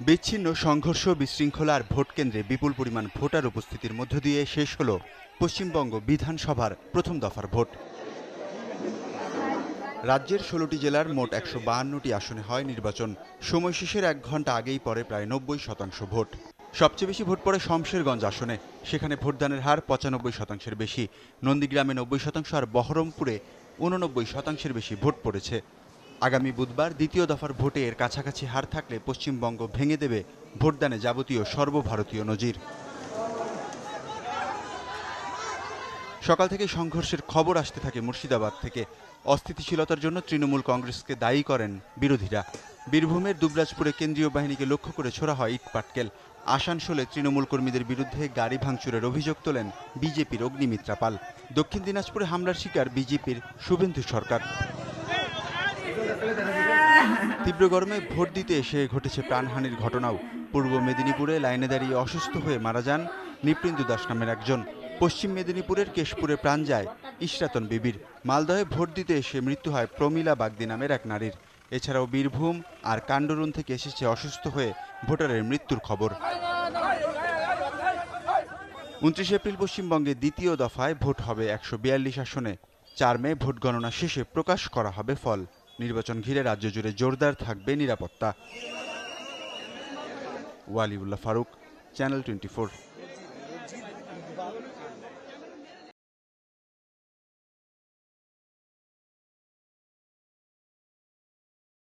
বিচ্ছিন্ন সংঘর্ষ, বিশৃঙ্খলা আর ভোট কেন্দ্রে বিপুল পরিমাণ ভোটার উপস্থিতির মধ্য দিয়ে শেষ হল পশ্চিমবঙ্গ বিধানসভার প্রথম দফার ভোট। রাজ্যের ১৬টি জেলার মোট ১৫২টি আসনে হয় নির্বাচন। সময় শেষের ১ ঘণ্টা আগেই পড়ে প্রায় ৯০% ভোট। সবচেয়ে বেশি ভোট পড়ে শমশেরগঞ্জ আসনে, সেখানে ভোটদানের হার ৯৫%-এর বেশি। নন্দীগ্রামে ৯০% আর বহরমপুরে ৮৯%-এর বেশি ভোট পড়েছে। আগামী বুধবার দ্বিতীয় দফার ভোটে এর কাছাকাছি হার থাকলে পশ্চিমবঙ্গ ভেঙে দেবে ভোটদানে যাবতীয় সর্বভারতীয় নজির। সকাল থেকে সংঘর্ষের খবর আসতে থাকে মুর্শিদাবাদ থেকে। অস্থিতিশীলতার জন্য তৃণমূল কংগ্রেসকে দায়ী করেন বিরোধীরা। বীরভূমের দুবরাজপুরে কেন্দ্রীয় বাহিনীকে লক্ষ্য করে ছোড়া হয় ইটপাটকেল। আসানসোলে তৃণমূল কর্মীদের বিরুদ্ধে গাড়ি ভাঙচুরের অভিযোগ তোলেন বিজেপির অগ্নিমিত্রা পাল। দক্ষিণ দিনাজপুরে হামলার শিকার বিজেপির শুভেন্দু সরকার। তীব্র গরমে ভোট দিতে এসে ঘটেছে প্রাণহানির ঘটনাও। পূর্ব মেদিনীপুরে লাইনে দাঁড়িয়ে অসুস্থ হয়ে মারা যান নৃপেন্দু দাস নামের একজন। পশ্চিম মেদিনীপুরের কেশপুরে প্রাণ যায় ইশরাতন বিবির। মালদহে ভোট দিতে এসে মৃত্যু হয় প্রমীলা বাগদি নামের এক নারীর। এছাড়াও বীরভূম আর কাণ্ডরুন থেকে এসেছে অসুস্থ হয়ে ভোটারের মৃত্যুর খবর। ২৯ এপ্রিল পশ্চিমবঙ্গে দ্বিতীয় দফায় ভোট হবে ১৪২ আসনে। ৪ মে ভোট গণনা শেষে প্রকাশ করা হবে ফল। নির্বাচন ঘিরে রাজ্য জুড়ে জোরদার থাকবে নিরাপত্তা। ওয়ালিউল্লাহ ফারুক, চ্যানেল 24।